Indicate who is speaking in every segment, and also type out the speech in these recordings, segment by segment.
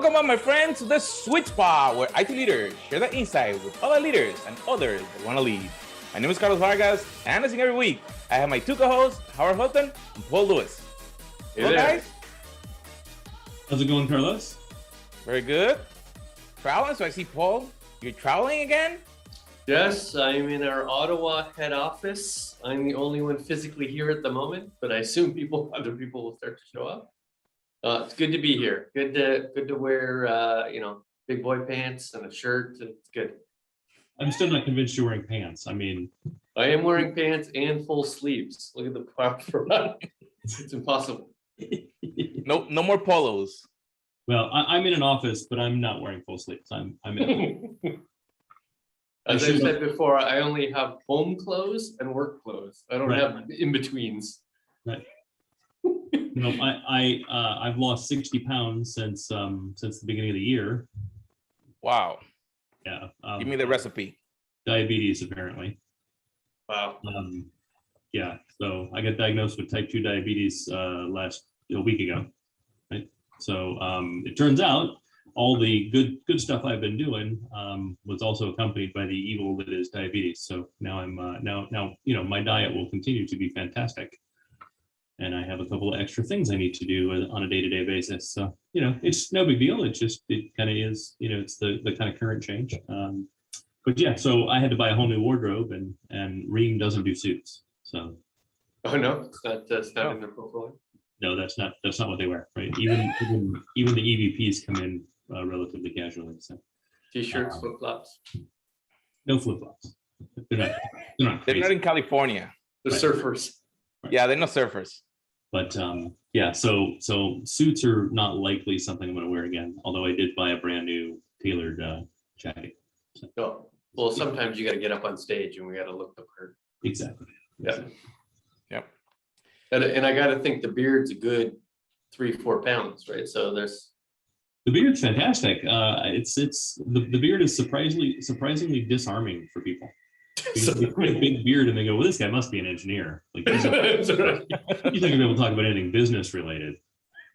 Speaker 1: Welcome on, my friends, to the Sweet Spot, where IT leaders share their insight with other leaders and others that want to lead. My name is Carlos Vargas, and as in every week, I have my two co-hosts, Howard Houghton and Paul Lewis. Hello, guys.
Speaker 2: How's it going, Carlos?
Speaker 1: Very good. Traveling, so I see Paul, you're traveling again?
Speaker 3: Yes, I'm in our Ottawa head office. I'm the only one physically here at the moment, but I assume other people will start to show up. It's good to be here. Good to wear, big boy pants and a shirt. It's good.
Speaker 2: I'm still not convinced you're wearing pants. I mean,
Speaker 3: I am wearing pants and full sleeves. Look at the prop for that. It's impossible.
Speaker 1: No more polos.
Speaker 2: Well, I'm in an office, but I'm not wearing full sleeves. I'm in.
Speaker 3: As I've said before, I only have home clothes and work clothes. I don't have in-betweens.
Speaker 2: Right. No, I've lost 60 pounds since the beginning of the year.
Speaker 1: Wow.
Speaker 2: Yeah.
Speaker 1: Give me the recipe.
Speaker 2: Diabetes, apparently.
Speaker 3: Wow.
Speaker 2: Yeah. So I got diagnosed with type 2 diabetes a week ago. Right. So it turns out all the good stuff I've been doing was also accompanied by the evil that is diabetes. So now I'm my diet will continue to be fantastic. And I have a couple of extra things I need to do on a day-to-day basis. So, it's no big deal. It kind of is, it's the kind of current change. But yeah, so I had to buy a whole new wardrobe and Ream doesn't do suits. So.
Speaker 3: Oh, no, that's not in their portfolio.
Speaker 2: No, that's not what they wear, right? Even the EVPs come in relatively casually. So.
Speaker 3: T-shirts, flip-flops.
Speaker 2: No flip-flops. They're not crazy.
Speaker 1: They're not in California.
Speaker 3: They're surfers.
Speaker 1: Right. Yeah, they're not surfers.
Speaker 2: But yeah, so suits are not likely something I'm going to wear again. Although I did buy a brand new tailored jacket. So.
Speaker 3: Oh, well, sometimes you got to get up on stage and we got to look the part.
Speaker 2: Exactly.
Speaker 3: Yeah.
Speaker 1: Yep.
Speaker 3: And I got to think the beard's a good 3-4 pounds, right? So
Speaker 2: the beard's fantastic. It's the beard is surprisingly disarming for people. Because they put a big beard and they go, well, this guy must be an engineer. Like he's not going to be able to talk about anything business related.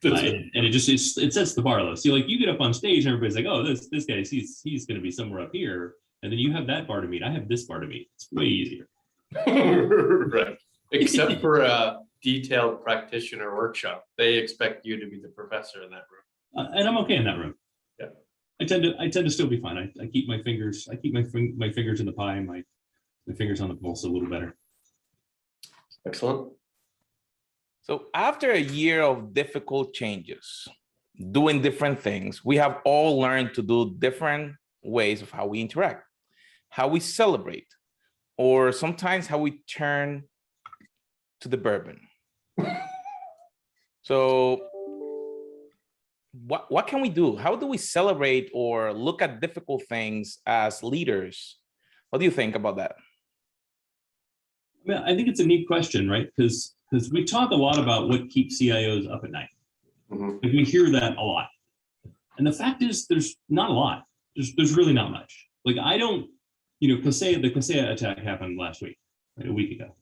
Speaker 2: And it sets the bar low. So you get up on stage and everybody's like, oh, this guy, he's going to be somewhere up here. And then you have that bar to meet. I have this bar to meet. It's way easier.
Speaker 3: Right. Except for a detailed practitioner workshop. They expect you to be the professor in that room.
Speaker 2: And I'm okay in that room.
Speaker 3: Yeah.
Speaker 2: I tend to still be fine. I keep my fingers in the pie, my fingers on the pulse a little better.
Speaker 3: Excellent.
Speaker 1: So after a year of difficult changes, doing different things, we have all learned to do different ways of how we interact, how we celebrate, or sometimes how we turn to the bourbon. So what can we do? How do we celebrate or look at difficult things as leaders? What do you think about that?
Speaker 2: I think it's a neat question, right? Because we talk a lot about what keeps CIOs up at night.
Speaker 3: Mm-hmm.
Speaker 2: Like we hear that a lot. And the fact is there's not a lot. There's really not much. Like I don't, the Kaseya attack happened last week, right, a week ago.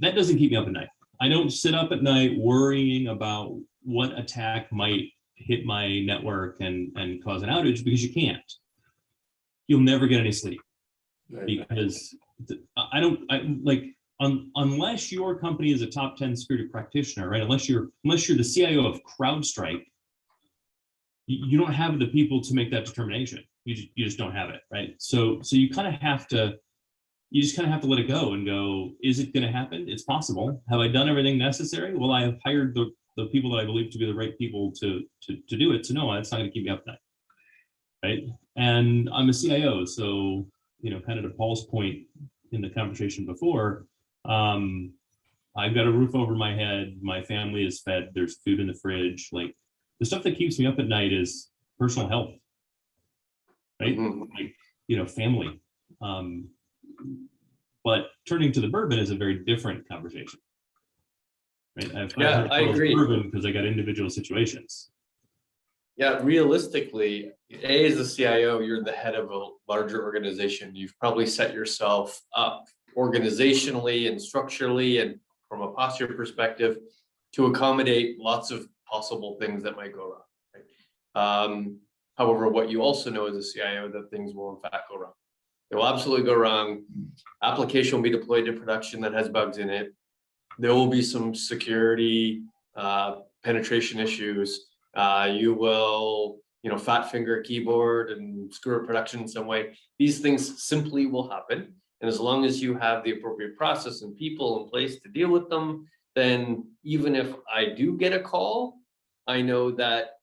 Speaker 2: That doesn't keep me up at night. I don't sit up at night worrying about what attack might hit my network and cause an outage, because you can't. You'll never get any sleep. Because unless your company is a top 10 security practitioner, right? Unless you're the CIO of CrowdStrike, you don't have the people to make that determination. You just don't have it, right? So you kind of have to let it go and go, is it going to happen? It's possible. Have I done everything necessary? Well, I have hired the people that I believe to be the right people to do it. So no, it's not going to keep me up at night, right? And I'm a CIO, so kind of to Paul's point in the conversation before, I've got a roof over my head, my family is fed, there's food in the fridge. Like the stuff that keeps me up at night is personal health, right?
Speaker 3: Mm-hmm.
Speaker 2: Family. But turning to the bourbon is a very different conversation, right?
Speaker 3: I agree.
Speaker 2: Bourbon because I got individual situations.
Speaker 3: Yeah, realistically, as a CIO, you're the head of a larger organization. You've probably set yourself up organizationally and structurally and from a posture perspective to accommodate lots of possible things that might go wrong. Right? However, what you also know as a CIO that things will in fact go wrong. They will absolutely go wrong. Application will be deployed to production that has bugs in it. There will be some security penetration issues. You will, fat finger a keyboard and screw up production in some way. These things simply will happen. And as long as you have the appropriate process and people in place to deal with them, then even if I do get a call, I know that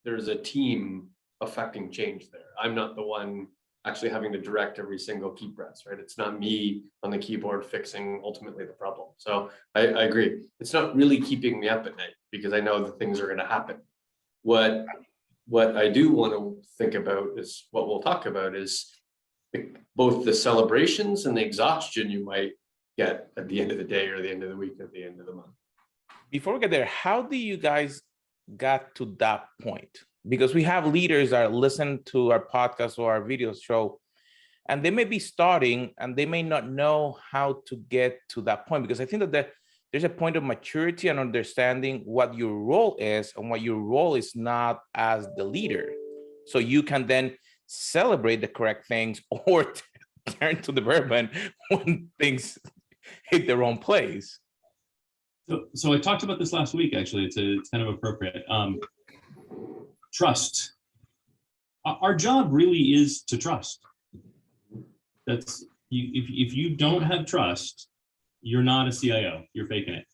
Speaker 3: there's a team affecting change there. I'm not the one actually having to direct every single key press, right? It's not me on the keyboard fixing ultimately the problem. So I agree. It's not really keeping me up at night because I know that things are going to happen. What I do want to think about is what we'll talk about is both the celebrations and the exhaustion you might get at the end of the day or the end of the week or the end of the month.
Speaker 1: Before we get there, how do you guys got to that point? Because we have leaders that listen to our podcast or our video show, and they may be starting and they may not know how to get to that point. Because I think that there's a point of maturity and understanding what your role is and what your role is not as the leader. So you can then celebrate the correct things or turn to the bourbon when things hit the wrong place.
Speaker 2: So I talked about this last week, actually. It's kind of appropriate. Trust. Our job really is to trust. That's if you don't have trust, you're not a CIO. You're faking it.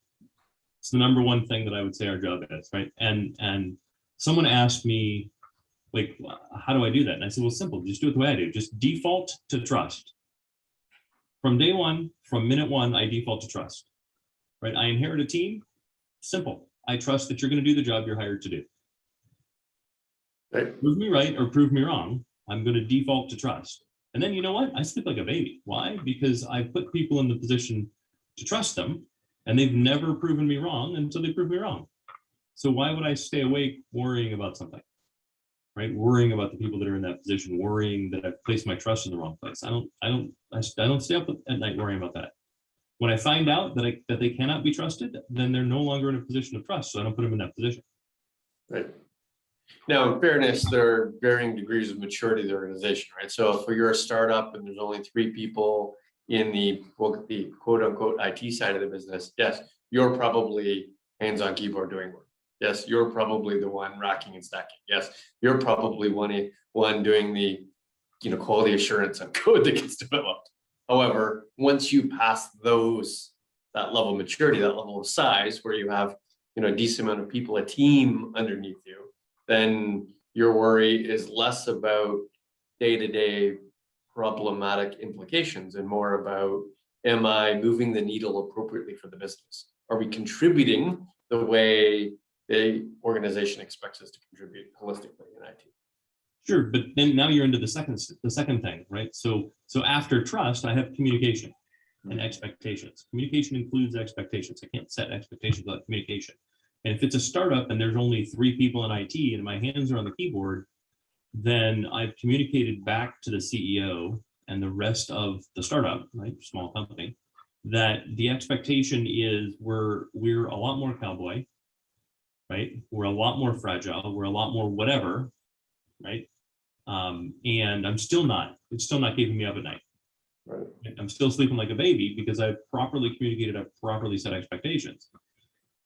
Speaker 2: It's the number one thing that I would say our job is, right? And someone asked me, like, how do I do that? And I said, well, simple. Just do it the way I do. Just default to trust. From day one, from minute one, I default to trust. Right? I inherit a team. Simple. I trust that you're going to do the job you're hired to do.
Speaker 3: Right.
Speaker 2: Prove me right or prove me wrong. I'm going to default to trust. And then you know what? I sleep like a baby. Why? Because I put people in the position to trust them, and they've never proven me wrong until they prove me wrong. So why would I stay awake worrying about something? Right? Worrying about the people that are in that position, worrying that I've placed my trust in the wrong place. I don't stay up at night worrying about that. When I find out that they cannot be trusted, then they're no longer in a position of trust. So I don't put them in that position.
Speaker 3: Right. Now, in fairness, there are varying degrees of maturity of the organization, right? So if you're a startup and there's only 3 people in the quote unquote IT side of the business, yes, you're probably hands-on keyboard doing work. Yes, you're probably the one racking and stacking. Yes, you're probably one doing the quality assurance on code that gets developed. However, once you pass that level of maturity, that level of size, where you have a decent amount of people, a team underneath you, then your worry is less about day-to-day problematic implications and more about, am I moving the needle appropriately for the business? Are we contributing the way the organization expects us to contribute holistically in IT?
Speaker 2: Sure, but then now you're into the second thing, right? So after trust, I have communication and expectations. Communication includes expectations. I can't set expectations without communication. And if it's a startup and there's only 3 people in IT and my hands are on the keyboard, then I've communicated back to the CEO and the rest of the startup, right, small company, that the expectation is we're a lot more cowboy, right? We're a lot more fragile. We're a lot more whatever, right? And it's still not keeping me up at night.
Speaker 3: Right.
Speaker 2: I'm still sleeping like a baby because I've properly communicated, I've properly set expectations.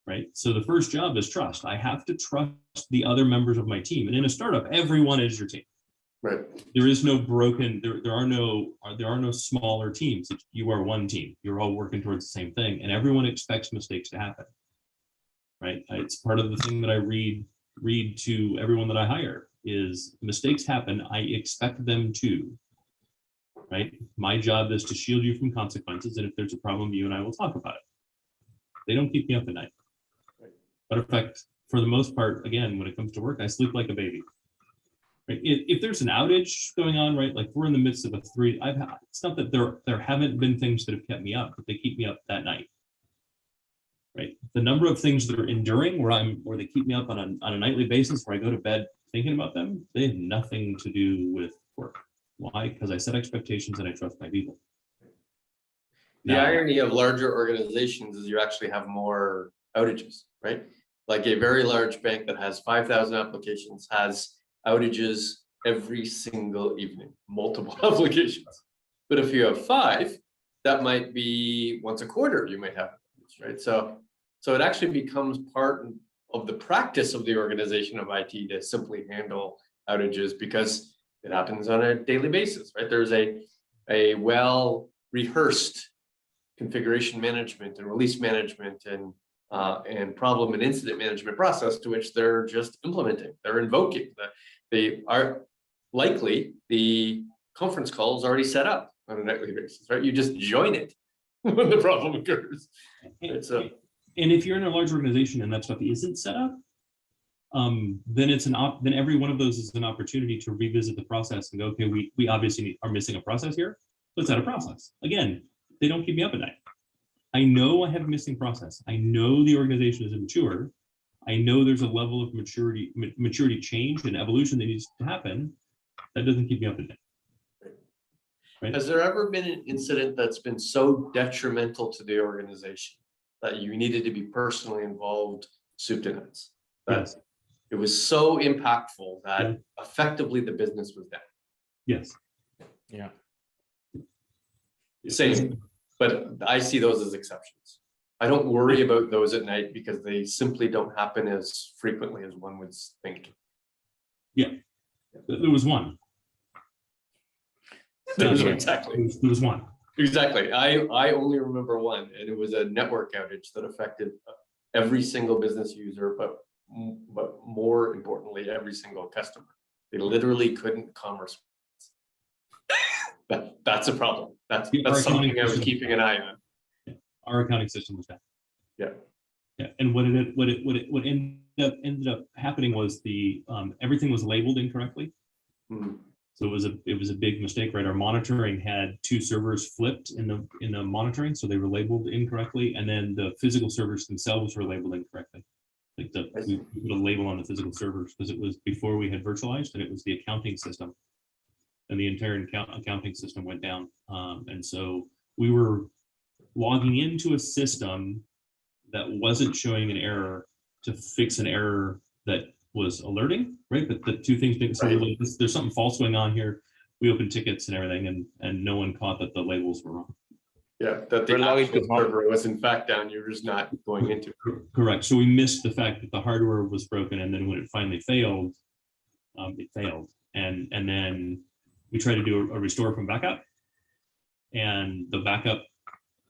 Speaker 2: Right. So the first job is trust. I have to trust the other members of my team. And in a startup, everyone is your team.
Speaker 3: Right.
Speaker 2: There is no broken, there are no smaller teams. You are one team. You're all working towards the same thing. And everyone expects mistakes to happen. Right. It's part of the thing that I read to everyone that I hire is mistakes happen. I expect them to. Right. My job is to shield you from consequences. And if there's a problem, you and I will talk about it. They don't keep me up at night. But in fact, for the most part, again, when it comes to work, I sleep like a baby. Right? If there's an outage going on, right, like we're in the midst of it's not that there haven't been things that have kept me up, but they keep me up that night. Right? The number of things that are enduring where they keep me up on a nightly basis, where I go to bed thinking about them, they have nothing to do with work. Why? Because I set expectations and I trust my people.
Speaker 3: The irony of larger organizations is you actually have more outages, right? Like a very large bank that has 5,000 applications has outages every single evening, multiple applications. But if you have 5, that might be once a quarter, you might have, right? So it actually becomes part of the practice of the organization of IT to simply handle outages because it happens on a daily basis, right? There's a well rehearsed configuration management and release management and problem and incident management process to which they're just implementing, they're invoking. They are likely the conference call is already set up on a nightly basis, right? You just join it when the problem occurs.
Speaker 2: And if you're in a large organization and that stuff isn't set up, then then every one of those is an opportunity to revisit the process and go, okay, we obviously are missing a process here. Let's add a process. Again, they don't keep me up at night. I know I have a missing process. I know the organization is immature. I know there's a level of maturity change and evolution that needs to happen. That doesn't keep me up at night. Right?
Speaker 3: Has there ever been an incident that's been so detrimental to the organization that you needed to be personally involved, soup to nuts?
Speaker 2: Yes.
Speaker 3: It was so impactful that effectively the business was down.
Speaker 2: Yes.
Speaker 1: Yeah.
Speaker 3: Same, but I see those as exceptions. I don't worry about those at night because they simply don't happen as frequently as one would think.
Speaker 2: Yeah, there was one.
Speaker 3: Exactly.
Speaker 2: There was one.
Speaker 3: Exactly. I only remember one, and it was a network outage that affected every single business user, but more importantly, every single customer. They literally couldn't commerce. That's a problem. That's something I was keeping an eye on.
Speaker 2: Yeah. Our accounting system was down.
Speaker 3: Yeah.
Speaker 2: Yeah. And what ended up happening was everything was labeled incorrectly.
Speaker 3: Hmm.
Speaker 2: So it was a big mistake, right? Our monitoring had 2 servers flipped in the monitoring, so they were labeled incorrectly, and then the physical servers themselves were labeled incorrectly. Like we put a label on the physical servers because it was before we had virtualized, and it was the accounting system, and the entire accounting system went down. And so we were logging into a system that wasn't showing an error to fix an error that was alerting, right? But the 2 things didn't. So like, there's something false going on here. We opened tickets and everything, and no one caught that the labels were wrong.
Speaker 3: Yeah, that the actual server was in fact down. You're just not going into.
Speaker 2: Correct. So we missed the fact that the hardware was broken, and then when it finally failed, it failed, and then we tried to do a restore from backup, and the backup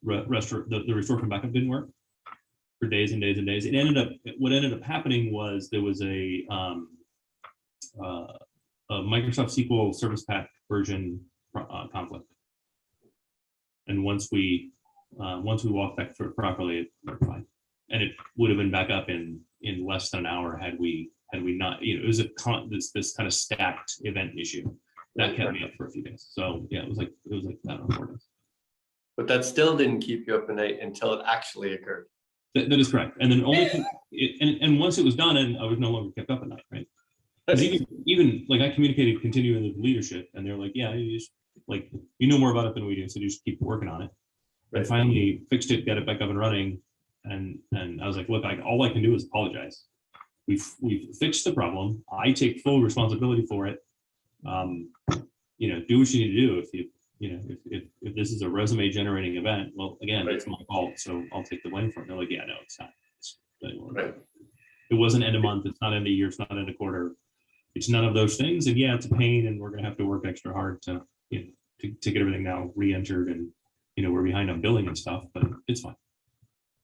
Speaker 2: the restore from backup didn't work for days and days and days. What ended up happening was there was a Microsoft SQL Service Pack version conflict, and once we walked back through it properly, it worked fine, and it would have been back up in less than an hour had we not. It was this kind of stacked event issue that kept me up for a few days. So yeah, it was like I don't know, 4 days.
Speaker 3: But that still didn't keep you up at night until it actually occurred.
Speaker 2: That is correct. And then and once it was done, and I was no longer kept up at night, right? Even like I communicated continuing with leadership, and they're like, yeah, you just like you know more about it than we do, so you just keep working on it. Right. And finally fixed it, got it back up and running, and I was like, look, all I can do is apologize. We've fixed the problem. I take full responsibility for it. Do what you need to do. If this is a resume generating event, well, again, it's my fault, so I'll take the blame for it. They're like, yeah, no, it's not. It wasn't end of month. It's not end of year. It's not end of quarter. It's none of those things. And yeah, it's a pain, and we're gonna have to work extra hard to get everything now re-entered, and we're behind on billing and stuff, but it's fine.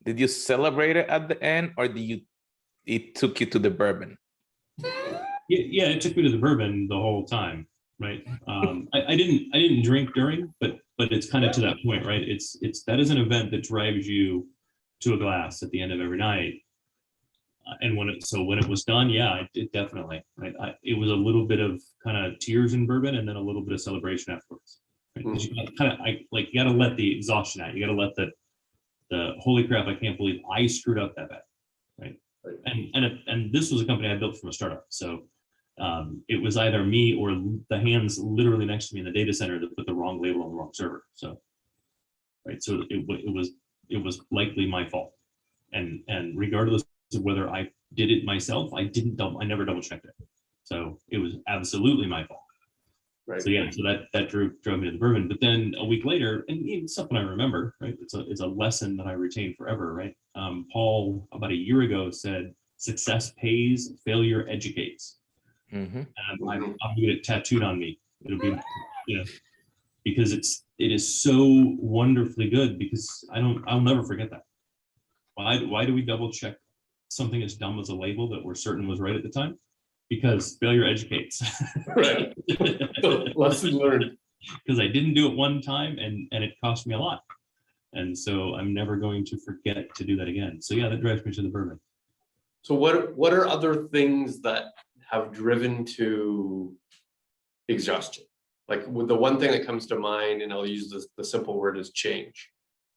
Speaker 1: Did you celebrate it at the end, or it took you to the bourbon?
Speaker 2: Yeah, it took me to the bourbon the whole time. Right. I didn't drink during, but it's kind of to that point, right? That is an event that drives you to a glass at the end of every night. And when it was done, yeah, it definitely, right. It was a little bit of kind of tears in bourbon, and then a little bit of celebration afterwards. Right? You got to let the exhaustion out. You got to let the holy crap, I can't believe I screwed up that bad, right? And this was a company I built from a startup, so. It was either me or the hands literally next to me in the data center that put the wrong label on the wrong server. So, right. So it was likely my fault, and regardless of whether I did it myself, I never double checked it. So it was absolutely my fault.
Speaker 3: Right.
Speaker 2: So yeah, so that drove me to the bourbon. But then a week later, and it's something I remember, right? It's a lesson that I retain forever, right? Paul about a year ago said, "Success pays, failure educates."
Speaker 1: Mhm.
Speaker 2: And I'm gonna get it tattooed on me. It'll be, you know, because it is so wonderfully good. Because I'll never forget that. Why do we double check something as dumb as a label that we're certain was right at the time? Because failure educates.
Speaker 3: Right. Lesson learned.
Speaker 2: Because I didn't do it one time and it cost me a lot. And so I'm never going to forget to do that again. So yeah, that drives me to the bourbon.
Speaker 3: So what are other things that have driven to exhaustion? Like with the one thing that comes to mind, and I'll use the simple word is change.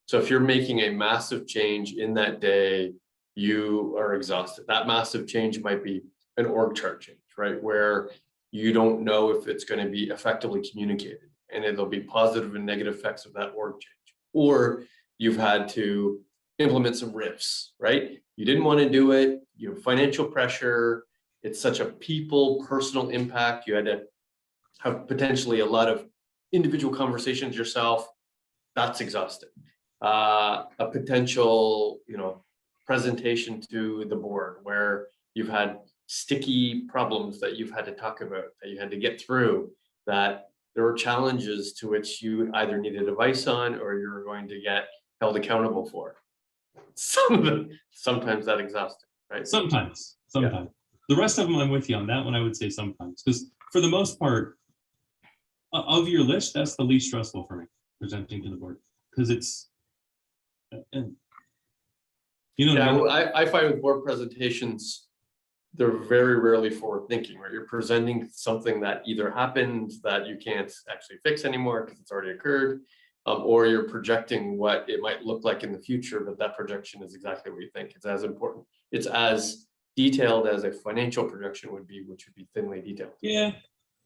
Speaker 3: So if you're making a massive change in that day, you are exhausted. That massive change might be an org chart change, right? Where you don't know if it's going to be effectively communicated, and there'll be positive and negative effects of that org change. Or you've had to implement some riffs, right? You didn't want to do it. You have financial pressure. It's such a personal impact. You had to have potentially a lot of individual conversations yourself. That's exhausting. A potential, presentation to the board where you've had sticky problems that you've had to talk about, that you had to get through, that there were challenges to which you either needed advice on or you're going to get held accountable for. Sometimes that exhausting, right?
Speaker 2: Sometimes. Yeah. The rest of them, I'm with you on that one. I would say sometimes, because for the most part of your list, that's the least stressful for me, presenting to the board, because it's,
Speaker 3: I find with board presentations, they're very rarely forward thinking, right? You're presenting something that either happened that you can't actually fix anymore because it's already occurred, or you're projecting what it might look like in the future, but that projection is exactly what you think. It's as important. It's as detailed as a financial projection would be, which would be thinly detailed.
Speaker 2: Yeah,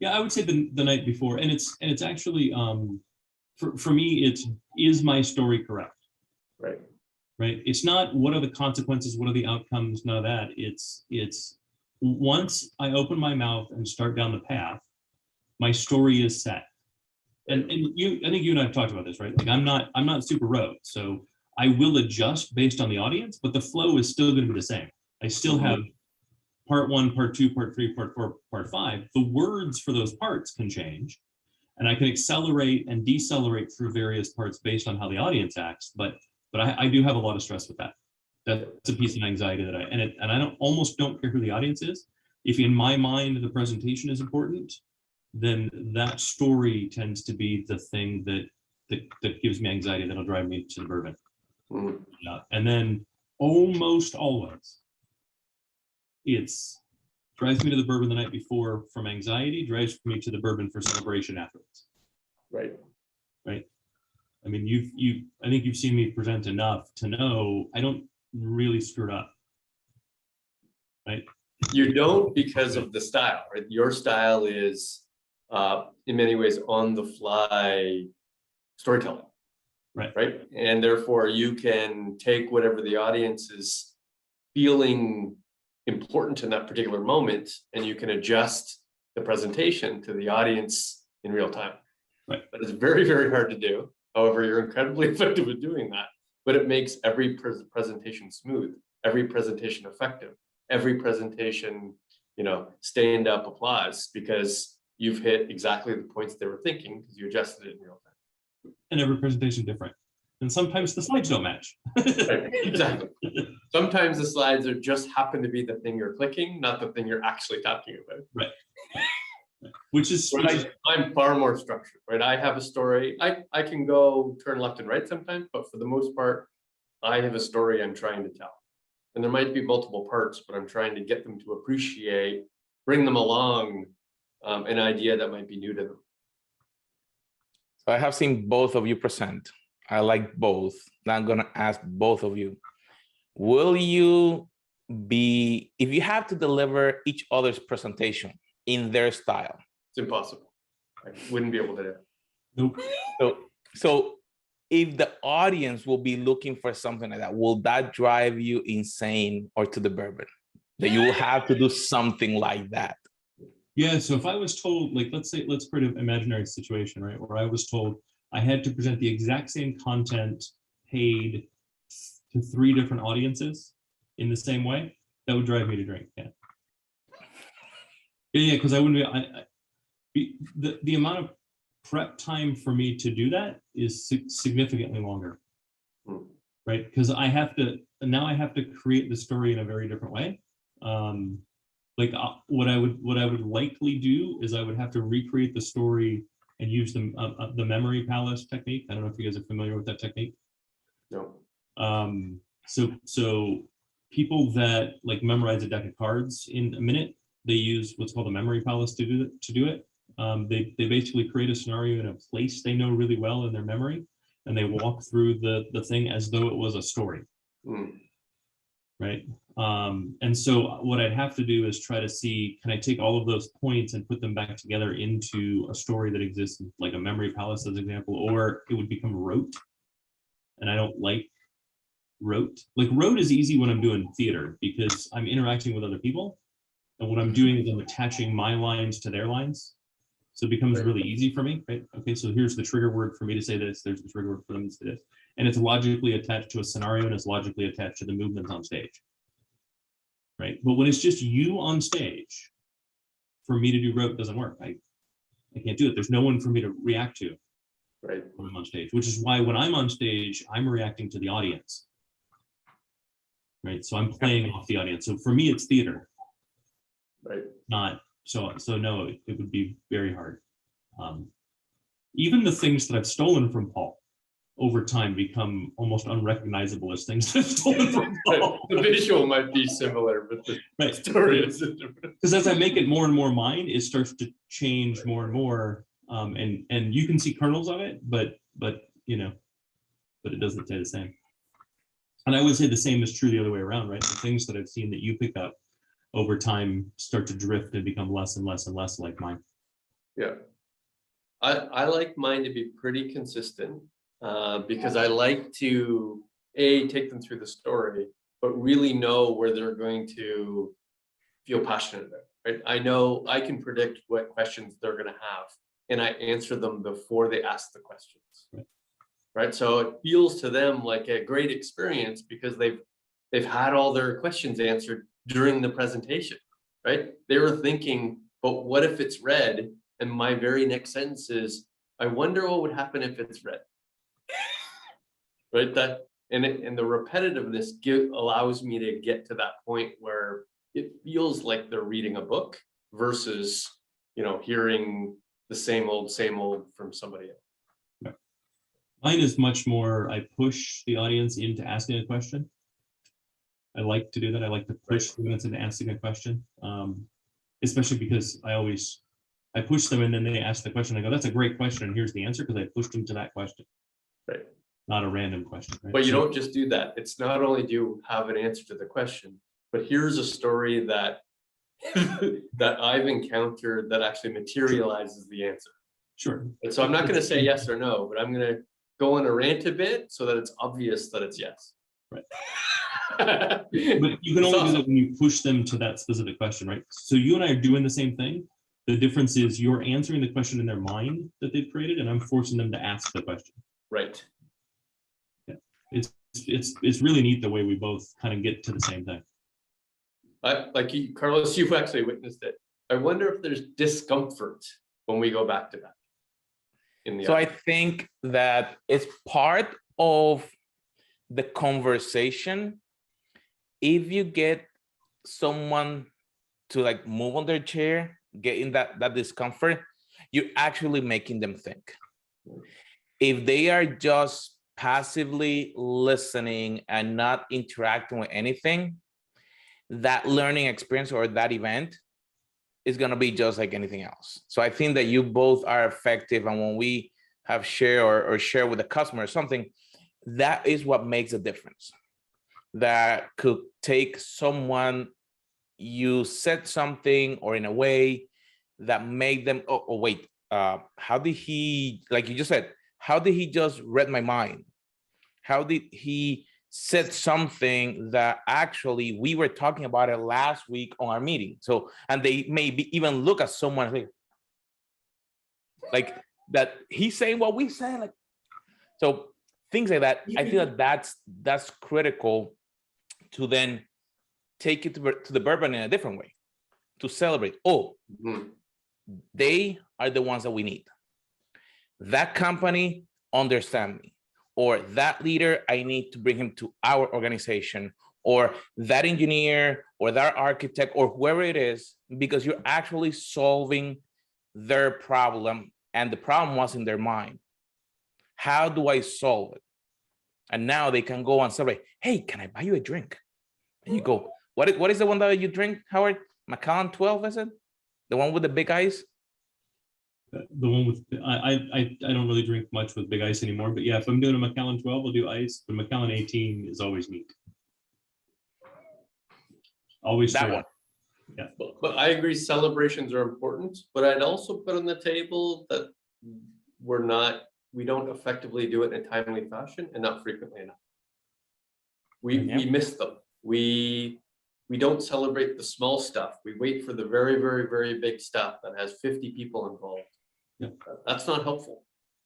Speaker 2: I would say the night before, and it's actually for me, is my story correct? Right. It's not what are the consequences, what are the outcomes, none of that. It's once I open my mouth and start down the path, my story is set. And I think you and I have talked about this, right? Like I'm not super rote, so I will adjust based on the audience, but the flow is still going to be the same. I still have part 1, part 2, part 3, part 4, part 5. The words for those parts can change, and I can accelerate and decelerate through various parts based on how the audience acts. But I do have a lot of stress with that. That's a piece of anxiety that I almost don't care who the audience is. If in my mind the presentation is important, then that story tends to be the thing that gives me anxiety, that'll drive me to the bourbon. And then almost always, it's drives me to the bourbon the night before from anxiety, drives me to the bourbon for celebration afterwards. Right. I mean, I think you've seen me present enough to know I don't really screw it up. Right.
Speaker 3: You don't, because of the style, right? Your style is in many ways on the fly storytelling. Right. And therefore you can take whatever the audience is feeling important in that particular moment, and you can adjust the presentation to the audience in real time.
Speaker 2: Right.
Speaker 3: But it's very, very hard to do. However, you're incredibly effective at doing that, but it makes every presentation smooth, every presentation effective, every presentation, stand up applause, because you've hit exactly the points they were thinking because you adjusted it in real time.
Speaker 2: And every presentation different. And sometimes the slides don't match.
Speaker 3: Right, exactly. Sometimes the slides just happen to be the thing you're clicking, not the thing you're actually talking about.
Speaker 2: Right. Which is
Speaker 3: I'm far more structured, right? I have a story. I can go turn left and right sometimes, but for the most part, I have a story I'm trying to tell. And there might be multiple parts, but I'm trying to get them to appreciate, bring them along an idea that might be new to them.
Speaker 1: So I have seen both of you present. I like both. Now I'm going to ask both of you. Will you be, if you have to deliver each other's presentation in their style?
Speaker 3: It's impossible. I wouldn't be able to do it.
Speaker 2: Nope.
Speaker 1: So if the audience will be looking for something like that, will that drive you insane or to the bourbon? That you will have to do something like that?
Speaker 2: Yeah, so if I was told, like, let's create an imaginary situation, right, where I was told I had to present the exact same content paid to 3 different audiences in the same way, that would drive me to drink. Yeah, yeah, because I wouldn't the amount of prep time for me to do that is significantly longer,
Speaker 3: Hmm.
Speaker 2: right? Because I have to create the story in a very different way. Like what I would likely do is I would have to recreate the story and use the memory palace technique. I don't know if you guys are familiar with that technique.
Speaker 3: No.
Speaker 2: So people that like memorize a deck of cards in a minute, they use what's called a memory palace to do it. They basically create a scenario in a place they know really well in their memory, and they walk through the thing as though it was a story.
Speaker 3: Hmm.
Speaker 2: Right. And so what I'd have to do is try to see, can I take all of those points and put them back together into a story that exists, like a memory palace as an example, or it would become rote. And I don't like rote. Like rote is easy when I'm doing theater because I'm interacting with other people. And what I'm doing is I'm attaching my lines to their lines. So it becomes really easy for me, right? Okay, so here's the trigger word for me to say this. There's the trigger word for them to say this. And it's logically attached to a scenario and it's logically attached to the movements on stage, right? But when it's just you on stage, for me to do rote doesn't work. I can't do it. There's no one for me to react to
Speaker 3: Right.
Speaker 2: when I'm on stage, which is why when I'm on stage, I'm reacting to the audience, right? So I'm playing off the audience. So for me, it's theater,
Speaker 3: Right.
Speaker 2: not so no, it would be very hard. Even the things that I've stolen from Paul over time become almost unrecognizable as things I've stolen from Paul.
Speaker 3: The visual might be similar, but the
Speaker 2: Right.
Speaker 3: story is different.
Speaker 2: Because as I make it more and more mine, it starts to change more and more. And you can see kernels of it, but you know, but it doesn't say the same. And I would say the same is true the other way around, right? The things that I've seen that you pick up over time start to drift and become less and less and less like mine.
Speaker 3: Yeah. I like mine to be pretty consistent because I like to take them through the story, but really know where they're going to feel passionate about, right? I know I can predict what questions they're going to have and I answer them before they ask the questions. Right. So it feels to them like a great experience because they've had all their questions answered during the presentation, right? They were thinking, but what if it's red? And my very next sentence is, I wonder what would happen if it's red. Right. And the repetitiveness allows me to get to that point where it feels like they're reading a book versus, hearing the same old from somebody else.
Speaker 2: Mine is much more, I push the audience into asking a question. I like to do that. I like to push the audience into asking a question, especially because I push them and then they ask the question. I go, that's a great question. And here's the answer because I pushed them to that question.
Speaker 3: Right.
Speaker 2: Not a random question. Right?
Speaker 3: But you don't just do that. It's not only do you have an answer to the question, but here's a story that that I've encountered that actually materializes the answer.
Speaker 2: Sure.
Speaker 3: And so I'm not going to say yes or no, but I'm going to go on a rant a bit so that it's obvious that it's yes.
Speaker 2: Right. But you can only do that when you push them to that specific question, right? So you and I are doing the same thing. The difference is you're answering the question in their mind that they've created, and I'm forcing them to ask the question.
Speaker 3: Right.
Speaker 2: Yeah. It's really neat the way we both kind of get to the same thing.
Speaker 3: Like you, Carlos, you've actually witnessed it. I wonder if there's discomfort when we go back to that.
Speaker 1: So I think that it's part of the conversation. If you get someone to like move on their chair, get in that discomfort, you're actually making them think. If they are just passively listening and not interacting with anything, that learning experience or that event is going to be just like anything else. So I think that you both are effective. And when we have share or share with the customer or something, that is what makes a difference. That could take someone, you said something or in a way that made them, oh wait, how did he, like you just said, how did he just read my mind? How did he said something that actually we were talking about it last week on our meeting. So, and they maybe even look at someone like that he's saying what we say, like, so things like that. I feel that that's critical to then take it to the Bourbon in a different way, to celebrate. Oh, they are the ones that we need. That company understand me, or that leader, I need to bring him to our organization, or that engineer, or that architect, or whoever it is, because you're actually solving their problem, and the problem was in their mind. How do I solve it? And now they can go and say, hey, can I buy you a drink? And you go, what is the one that you drink, Howard? Macallan 12, is it? The one with the big ice?
Speaker 2: The one with, I don't really drink much with big ice anymore, but yeah, if I'm doing a Macallan 12, I'll do ice, but Macallan 18 is always neat. Always
Speaker 1: That
Speaker 2: straight
Speaker 1: one.
Speaker 2: up. Yeah.
Speaker 3: But I agree, celebrations are important, but I'd also put on the table that we don't effectively do it in a timely fashion and not frequently enough. We miss them. We don't celebrate the small stuff. We wait for the very, very, very big stuff that has 50 people involved.
Speaker 2: Yeah.
Speaker 3: That's not helpful.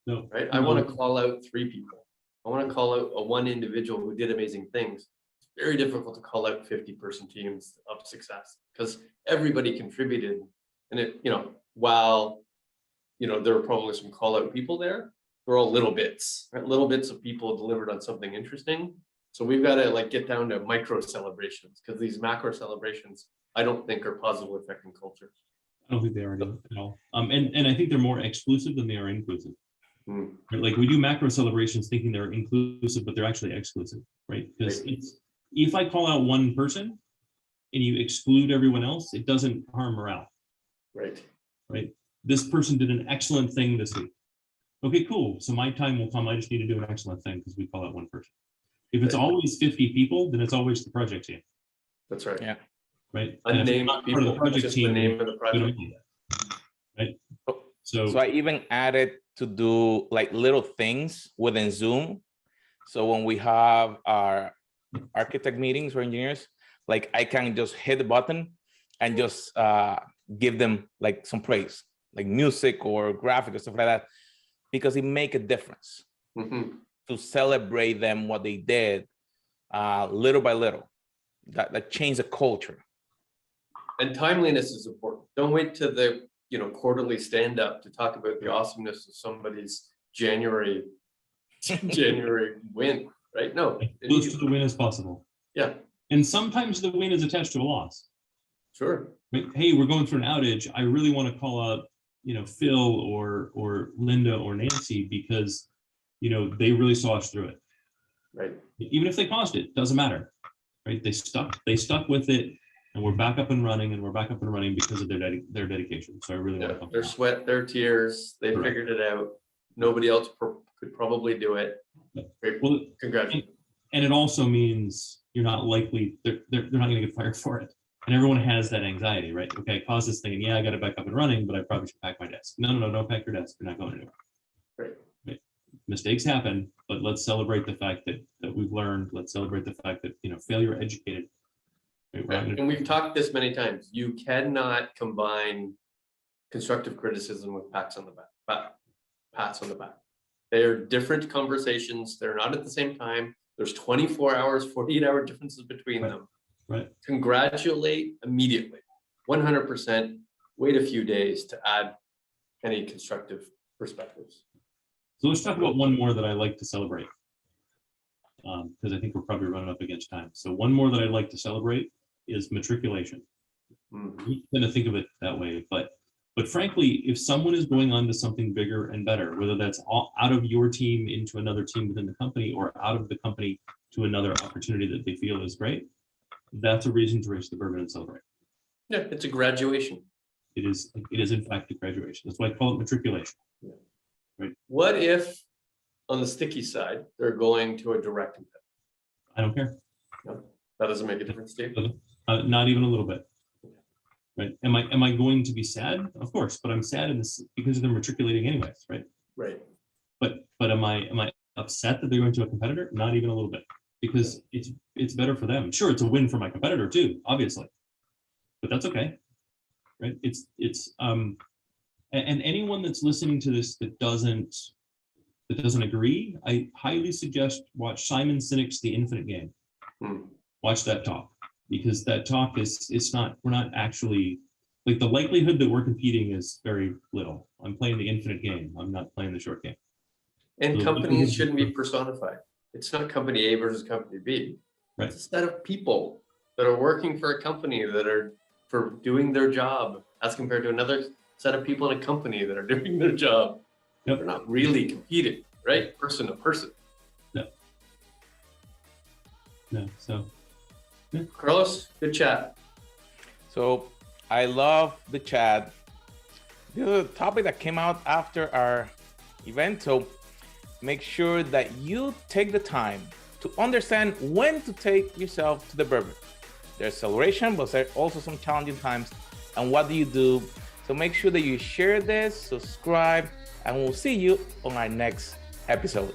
Speaker 2: No.
Speaker 3: Right? I want to call out 3 people. I want to call out a one individual who did amazing things. It's very difficult to call out 50-person teams of success because everybody contributed. And it, while, there were probably some call out people there, they're all little bits, right? Little bits of people delivered on something interesting. So we've got to get down to micro celebrations, because these macro celebrations, I don't think are positively affecting culture.
Speaker 2: I don't think they are at all. And I think they're more exclusive than they are inclusive. Right? Like we do macro celebrations thinking they're inclusive, but they're actually exclusive, right? Because if I call out one person and you exclude everyone else, it doesn't harm morale.
Speaker 3: Right.
Speaker 2: Right. This person did an excellent thing this week. Okay, cool. So my time will come. I just need to do an excellent thing because we call out one person. If it's always 50 people, then it's always the project team.
Speaker 3: That's right.
Speaker 1: Yeah.
Speaker 2: Right.
Speaker 3: Unnamed people,
Speaker 2: the project
Speaker 3: just
Speaker 2: team,
Speaker 3: the name of the project.
Speaker 2: Right.
Speaker 1: So I even added to do like little things within Zoom. So when we have our architect meetings or engineers, like I can just hit the button and just give them like some praise, like music or graphic or stuff like that, because it make a difference to celebrate them, what they did little by little. That changed the culture.
Speaker 3: And timeliness is important. Don't wait to the quarterly stand up to talk about the awesomeness of somebody's January win, right? No,
Speaker 2: close to the win as possible.
Speaker 3: Yeah.
Speaker 2: And sometimes the win is attached to a loss.
Speaker 3: Sure.
Speaker 2: Right? Hey, we're going through an outage. I really want to call out, Phil or Linda or Nancy because, they really saw us through it.
Speaker 3: Right.
Speaker 2: Even if they caused it, doesn't matter. Right? They stuck with it, and we're back up and running, because of their dedication. So I really want to
Speaker 3: their sweat, their tears, they figured it out. Nobody else could probably do it. Great. Well, congratulations.
Speaker 2: And it also means you're not likely, they're not going to get fired for it. And everyone has that anxiety, right? Okay, I caused this thing, and yeah, I got it back up and running, but I probably should pack my desk. No, don't pack your desk. You're not going anywhere. Right. Mistakes happen, but let's celebrate the fact that we've learned. Let's celebrate the fact that failure educated. Right?
Speaker 3: And we've talked this many times. You cannot combine constructive criticism with pats on the back. They are different conversations. They're not at the same time. There's 24 hours, 48-hour differences between them.
Speaker 2: Right.
Speaker 3: Congratulate immediately, 100%. Wait a few days to add any constructive perspectives.
Speaker 2: So let's talk about one more that I like to celebrate, because I think we're probably running up against time. So one more that I'd like to celebrate is matriculation. I'm going to think of it that way, but frankly, if someone is going on to something bigger and better, whether that's out of your team into another team within the company or out of the company to another opportunity that they feel is great, that's a reason to raise the bourbon and celebrate.
Speaker 3: Yeah, it's a graduation.
Speaker 2: It is in fact a graduation. That's why I call it matriculation.
Speaker 3: Yeah.
Speaker 2: Right.
Speaker 3: What if on the sticky side, they're going to a direct competitor?
Speaker 2: I don't care.
Speaker 3: No, that doesn't make a difference, Steve.
Speaker 2: Not even a little bit. Right. Am I going to be sad? Of course, but I'm sad in this because they're matriculating anyways, right?
Speaker 3: Right.
Speaker 2: But am I upset that they're going to a competitor? Not even a little bit. because it's better for them. Sure, it's a win for my competitor too, obviously, but that's okay, right? And anyone that's listening to this that doesn't agree, I highly suggest watch Simon Sinek's The Infinite Game. Watch that talk, because that talk we're not actually, like, the likelihood that we're competing is very little. I'm playing the infinite game. I'm not playing the short game.
Speaker 3: And companies shouldn't be personified. It's not company A versus company B.
Speaker 2: Right.
Speaker 3: It's a set of people that are working for a company that are for doing their job as compared to another set of people in a company that are doing their job.
Speaker 2: Yep.
Speaker 3: They're not really competing, right? Person to person.
Speaker 2: No. So,
Speaker 3: Carlos, good chat.
Speaker 1: So I love the chat. This is a topic that came out after our event. So make sure that you take the time to understand when to take yourself to the Bourbon. There's acceleration, but there's also some challenging times. And what do you do? So make sure that you share this, subscribe, and we'll see you on our next episode.